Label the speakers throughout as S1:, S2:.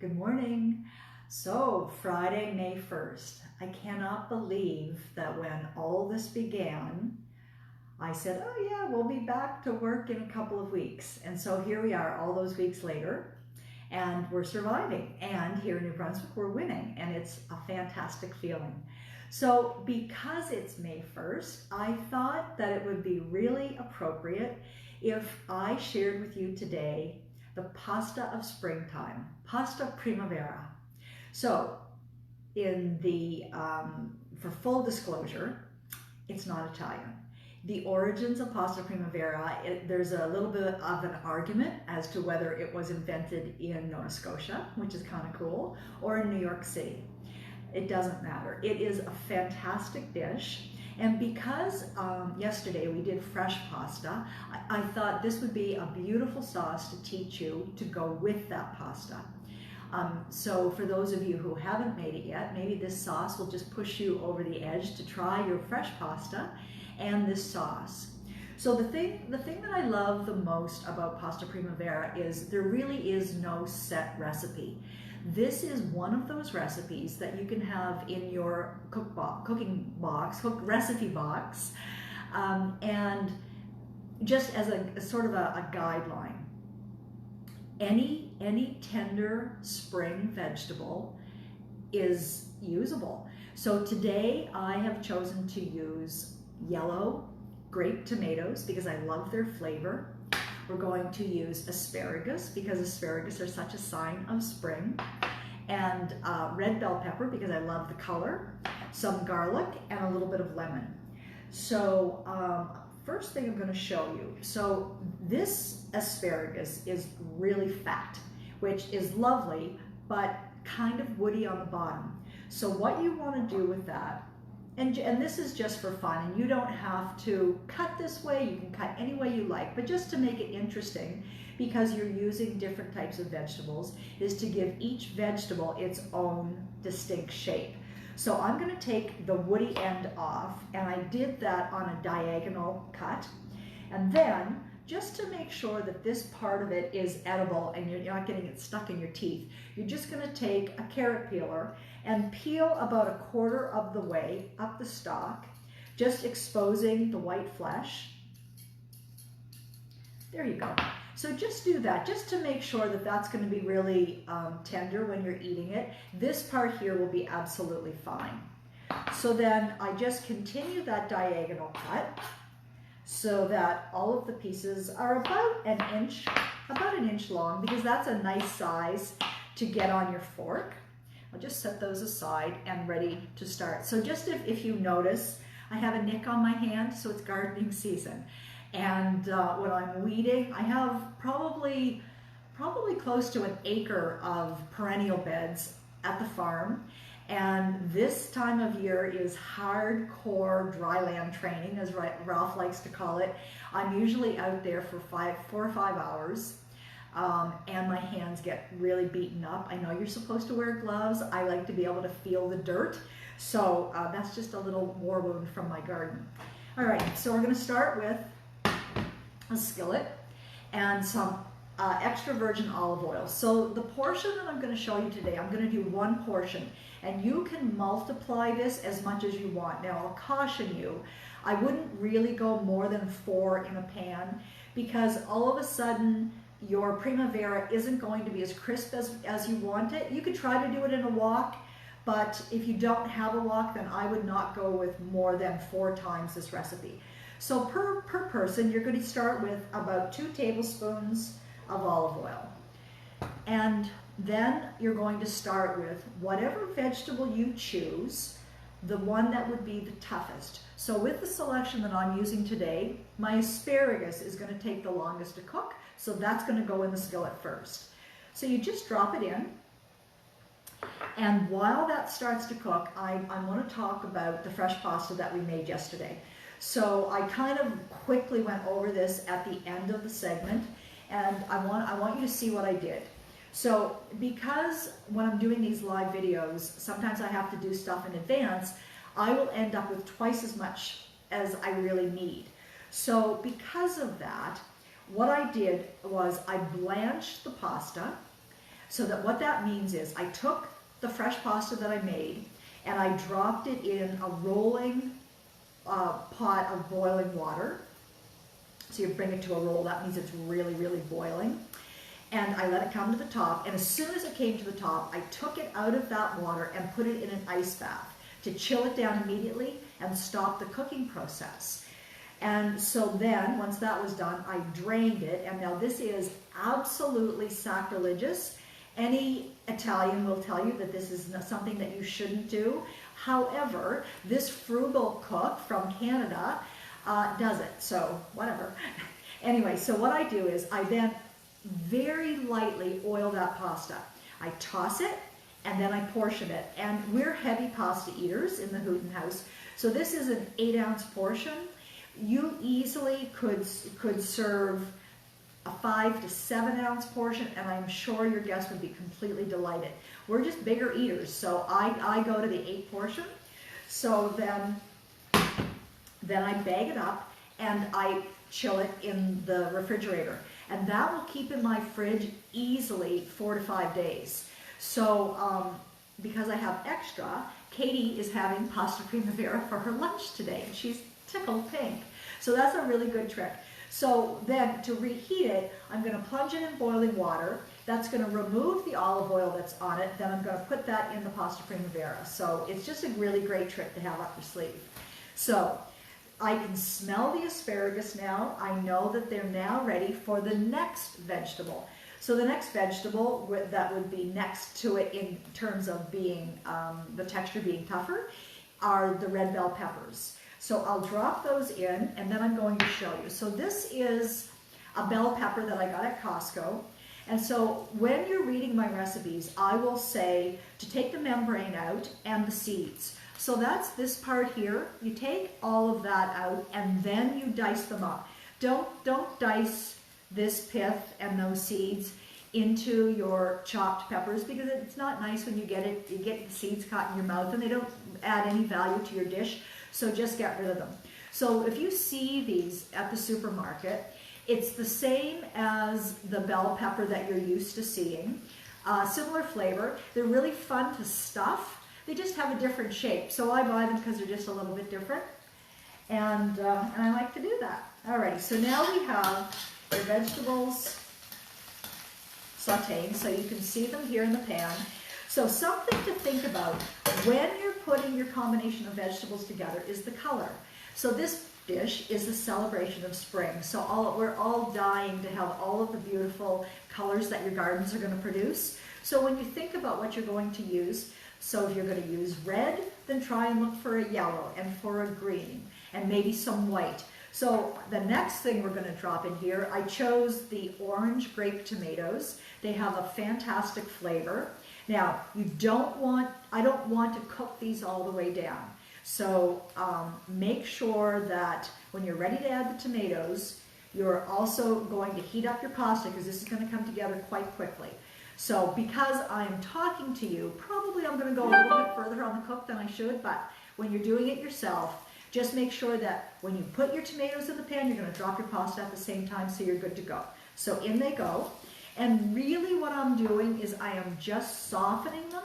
S1: Good morning. So Friday, May 1st. I cannot believe that when all this began, I said, oh yeah, we'll be back to work in a couple of weeks. And so here we are all those weeks later, and we're surviving. And here in New Brunswick, we're winning. And it's a fantastic feeling. So because it's May 1st, I thought that it would be really appropriate if I shared with you today the pasta of springtime, pasta Primavera. So for full disclosure, it's not Italian. The origins of pasta Primavera, there's a little bit of an argument as to whether it was invented in Nova Scotia, which is kind of cool, or in New York City. It doesn't matter. It is a fantastic dish. And because yesterday we did fresh pasta, I thought this would be a beautiful sauce to teach you to go with that pasta. So for those of you who haven't made it yet, maybe this sauce will just push you over the edge to try your fresh pasta and this sauce. So the thing that I love the most about pasta Primavera is there really is no set recipe. This is one of those recipes that you can have in your recipe box, and just as a sort of a guideline. Any tender spring vegetable is usable. So today I have chosen to use yellow grape tomatoes because I love their flavor. We're going to use asparagus because asparagus are such a sign of spring, and red bell pepper because I love the color, some garlic, and a little bit of lemon. So first thing I'm going to show you. So this asparagus is really fat, which is lovely, but kind of woody on the bottom. So what you want to do with that, and this is just for fun, and you don't have to cut this way, you can cut any way you like, but just to make it interesting, because you're using different types of vegetables, is to give each vegetable its own distinct shape. So I'm going to take the woody end off, and I did that on a diagonal cut. And then, just to make sure that this part of it is edible and you're not getting it stuck in your teeth, you're just going to take a carrot peeler and peel about a quarter of the way up the stalk, just exposing the white flesh. There you go. So just do that, just to make sure that that's going to be really tender when you're eating it. This part here will be absolutely fine. So then I just continue that diagonal cut so that all of the pieces are about an inch long, because that's a nice size to get on your fork. I'll just set those aside and ready to start. So just if you notice, I have a nick on my hand, so it's gardening season. And when I'm weeding, I have probably close to an acre of perennial beds at the farm. And this time of year is hardcore dryland training, as Ralph likes to call it. I'm usually out there for 4 or 5 hours, and my hands get really beaten up. I know you're supposed to wear gloves. I like to be able to feel the dirt. So that's just a little war wound from my garden. All right, so we're going to start with a skillet and some extra virgin olive oil. So the portion that I'm going to show you today, I'm going to do one portion, and you can multiply this as much as you want. Now I'll caution you, I wouldn't really go more than 4 in a pan, because all of a sudden your Primavera isn't going to be as crisp as you want it. You could try to do it in a wok, but if you don't have a wok, then I would not go with more than 4 times this recipe. So per person, you're going to start with about 2 tablespoons of olive oil. And then you're going to start with whatever vegetable you choose, the one that would be the toughest. So with the selection that I'm using today, my asparagus is going to take the longest to cook, so that's going to go in the skillet first. So you just drop it in. And while that starts to cook, I want to talk about the fresh pasta that we made yesterday. So I kind of quickly went over this at the end of the segment, and I want you to see what I did. So because when I'm doing these live videos, sometimes I have to do stuff in advance, I will end up with twice as much as I really need. So because of that, what I did was I blanched the pasta So that what that means is I took the fresh pasta that I made and I dropped it in a rolling pot of boiling water. So you bring it to a roll, that means it's really, really boiling. And I let it come to the top, and as soon as it came to the top, I took it out of that water and put it in an ice bath to chill it down immediately and stop the cooking process. And so then, once that was done, I drained it, and now this is absolutely sacrilegious. Any Italian will tell you that this is something that you shouldn't do. However, this frugal cook from Canada does it, so whatever. Anyway, so what I do is I then very lightly oil that pasta. I toss it and then I portion it. And we're heavy pasta eaters in the Hooten house, so this is an 8-ounce portion. You easily could serve a 5 to 7 ounce portion, and I'm sure your guests would be completely delighted. We're just bigger eaters, so I go to the 8 portion. So then I bag it up and I chill it in the refrigerator, and that will keep in my fridge easily 4 to 5 days. So because I have extra, Katie is having pasta Primavera for her lunch today, and she's tickled pink. So that's a really good trick. So then to reheat it, I'm going to plunge it in boiling water. That's going to remove the olive oil that's on it. Then I'm going to put that in the pasta Primavera. So it's just a really great trick to have up your sleeve. So I can smell the asparagus now. I know that they're now ready for the next vegetable. So the next vegetable that would be next to it in terms of being, the texture being tougher, are the red bell peppers. So I'll drop those in, and then I'm going to show you. So this is a bell pepper that I got at Costco. And so when you're reading my recipes, I will say to take the membrane out and the seeds. So that's this part here. You take all of that out and then you dice them up. Don't dice this pith and those seeds into your chopped peppers, because it's not nice when you get the seeds caught in your mouth, and they don't add any value to your dish. So just get rid of them. So if you see these at the supermarket, it's the same as the bell pepper that you're used to seeing. Similar flavor. They're really fun to stuff. They just have a different shape. So I buy them because they're just a little bit different. And I like to do that. Alrighty, so now we have the vegetables sauteing, so you can see them here in the pan. So something to think about when you're putting your combination of vegetables together is the color. So this dish is a celebration of spring. So we're all dying to have all of the beautiful colors that your gardens are going to produce. So when you think about what you're going to use, so if you're going to use red, then try and look for a yellow and for a green and maybe some white. So the next thing we're going to drop in here, I chose the orange grape tomatoes. They have a fantastic flavor. Now, I don't want to cook these all the way down. So make sure that when you're ready to add the tomatoes, you're also going to heat up your pasta, because this is going to come together quite quickly. So because I'm talking to you, probably I'm going to go a little bit further on the cook than I should, but when you're doing it yourself, just make sure that when you put your tomatoes in the pan, you're going to drop your pasta at the same time, so you're good to go. So in they go. And really what I'm doing is I am just softening them.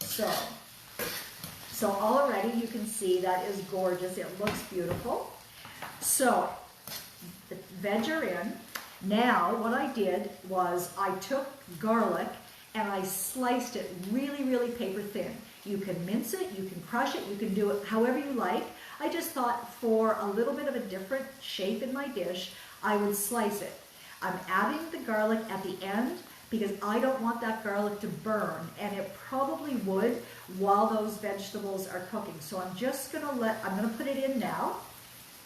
S1: So already you can see that is gorgeous. It looks beautiful. So the veg are in. Now what I did was I took garlic and I sliced it really, really paper thin. You can mince it, you can crush it, you can do it however you like. I just thought for a little bit of a different shape in my dish, I would slice it. I'm adding the garlic at the end because I don't want that garlic to burn, and it probably would while those vegetables are cooking. So I'm just going to put it in now,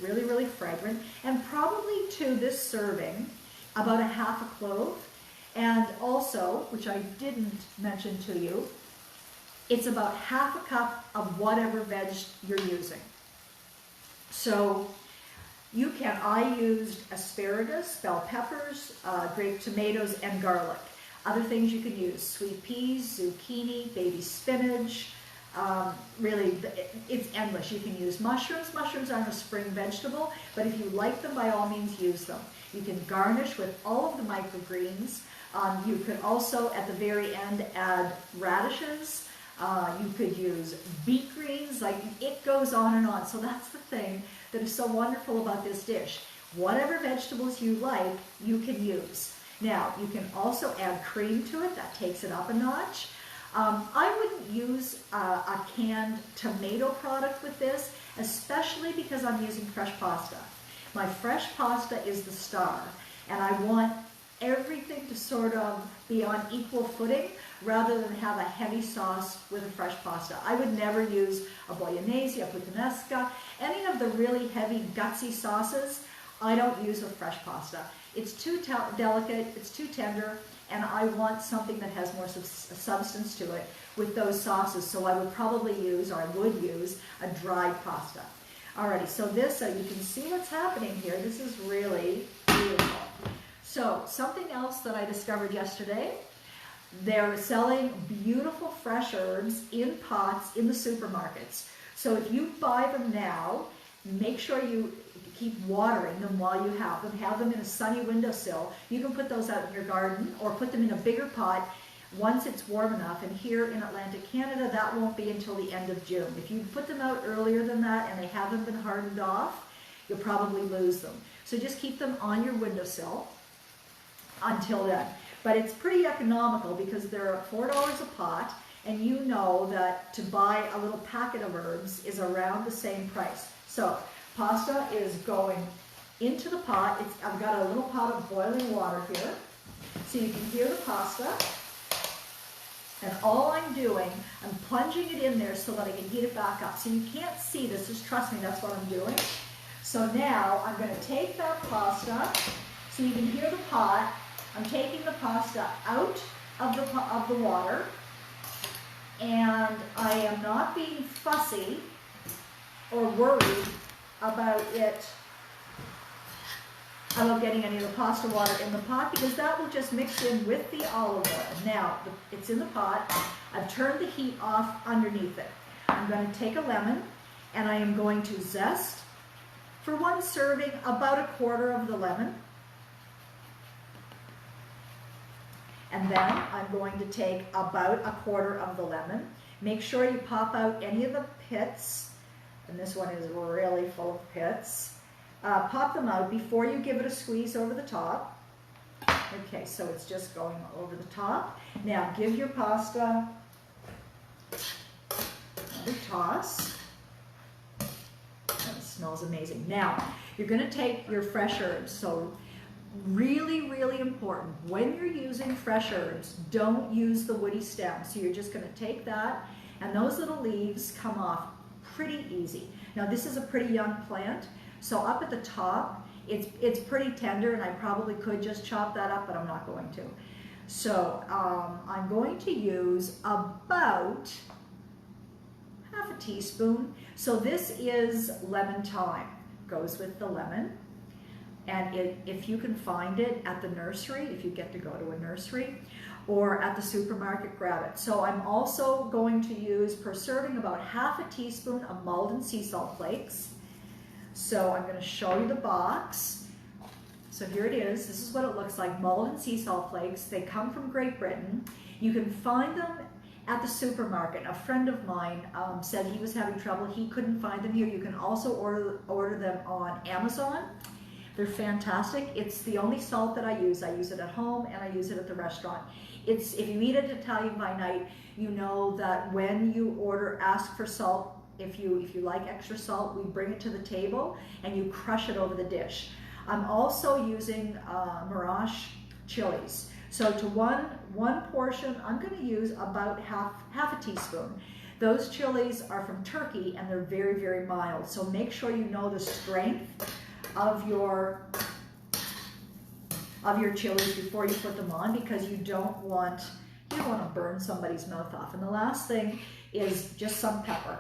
S1: really, really fragrant, and probably to this serving, about a half a clove. And also, which I didn't mention to you, it's about half a cup of whatever veg you're using. So I used asparagus, bell peppers, grape tomatoes, and garlic. Other things you can use: sweet peas, zucchini, baby spinach. Really, it's endless. You can use mushrooms. Mushrooms aren't a spring vegetable, but if you like them, by all means use them. You can garnish with all of the microgreens. You could also, at the very end, add radishes. You could use beet greens, like it goes on and on. So that's the thing that is so wonderful about this dish. Whatever vegetables you like, you can use. Now, you can also add cream to it. That takes it up a notch. I wouldn't use a canned tomato product with this, especially because I'm using fresh pasta. My fresh pasta is the star, and I want everything to sort of be on equal footing rather than have a heavy sauce with a fresh pasta. I would never use a bolognese, a puttanesca, any of the really heavy, gutsy sauces. I don't use with fresh pasta. It's too delicate, it's too tender, and I want something that has more substance to it with those sauces. So I would probably use, or I would use, a dried pasta. Alrighty, so this, you can see what's happening here. This is really beautiful. So something else that I discovered yesterday, they're selling beautiful fresh herbs in pots in the supermarkets. So if you buy them now, make sure you keep watering them while you have them. Have them in a sunny windowsill. You can put those out in your garden or put them in a bigger pot once it's warm enough. And here in Atlantic Canada, that won't be until the end of June. If you put them out earlier than that and they haven't been hardened off, you'll probably lose them. So just keep them on your windowsill until then. But it's pretty economical because they're $4 a pot, and you know that to buy a little packet of herbs is around the same price. So pasta is going into the pot. I've got a little pot of boiling water here, so you can hear the pasta. And all I'm doing, I'm plunging it in there so that I can heat it back up. So you can't see this, just trust me, that's what I'm doing. So now I'm going to take that pasta, so you can hear the pot. I'm taking the pasta out of the water, and I am not being fussy or worried about getting any of the pasta water in the pot, because that will just mix in with the olive oil. Now, it's in the pot. I've turned the heat off underneath it. I'm going to take a lemon, and I am going to zest for one serving about 1/4 of the lemon. And then I'm going to take about 1/4 of the lemon. Make sure you pop out any of the pits, and this one is really full of pits. Pop them out before you give it a squeeze over the top. Okay, so it's just going over the top. Now give your pasta another toss. That smells amazing. Now you're going to take your fresh herbs. So really, really important, when you're using fresh herbs, don't use the woody stem. So you're just going to take that, and those little leaves come off pretty easy. Now this is a pretty young plant, so up at the top, it's pretty tender, and I probably could just chop that up, but I'm not going to. So I'm going to use about 1/2 teaspoon. So this is lemon thyme, goes with the lemon. And if you can find it at the nursery, if you get to go to a nursery, or at the supermarket, grab it. So I'm also going to use, per serving, about 1/2 teaspoon of mulled and sea salt flakes. So I'm going to show you the box. So here it is. This is what it looks like, mulled and sea salt flakes. They come from Great Britain. You can find them at the supermarket. A friend of mine said he was having trouble. He couldn't find them here. You can also order them on Amazon. They're fantastic. It's the only salt that I use. I use it at home and I use it at the restaurant. If you eat at Italian by night, you know that when you order, ask for salt. If you like extra salt, we bring it to the table and you crush it over the dish. I'm also using Mirage Chilis. So to one portion, I'm going to use about half a teaspoon. Those chilies are from Turkey and they're very, very mild. So make sure you know the strength of your chilies before you put them on, because you don't want to burn somebody's mouth off. And the last thing is just some pepper.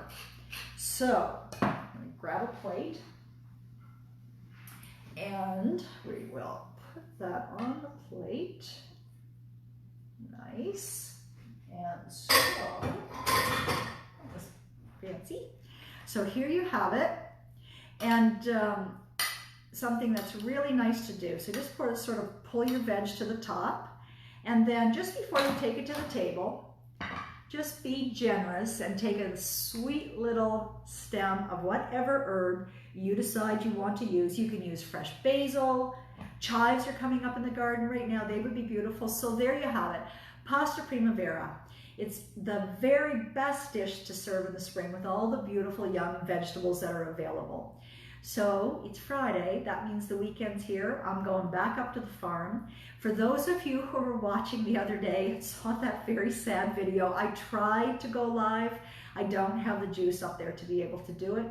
S1: So I'm going to grab a plate, and we will put that on the plate. Nice. And so that was fancy. So here you have it. And something that's really nice to do. So just sort of pull your veg to the top, And then just before you take it to the table, just be generous and take a sweet little stem of whatever herb you decide you want to use. You can use fresh basil. Chives are coming up in the garden right now. They would be beautiful. So there you have it. Pasta Primavera. It's the very best dish to serve in the spring with all the beautiful young vegetables that are available. So it's Friday. That means the weekend's here. I'm going back up to the farm. For those of you who were watching the other day and saw that very sad video, I tried to go live. I don't have the juice up there to be able to do it.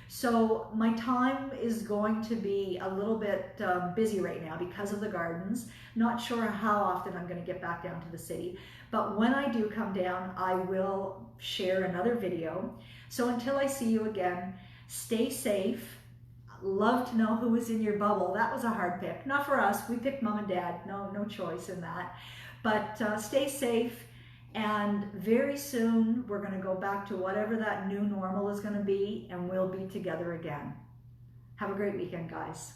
S1: So my time is going to be a little bit busy right now because of the gardens. Not sure how often I'm going to get back down to the city. But when I do come down, I will share another video. So until I see you again, stay safe. Love to know who was in your bubble. That was a hard pick. Not for us. We picked mom and dad. No choice in that. But stay safe. And very soon, we're going to go back to whatever that new normal is going to be, and we'll be together again. Have a great weekend, guys.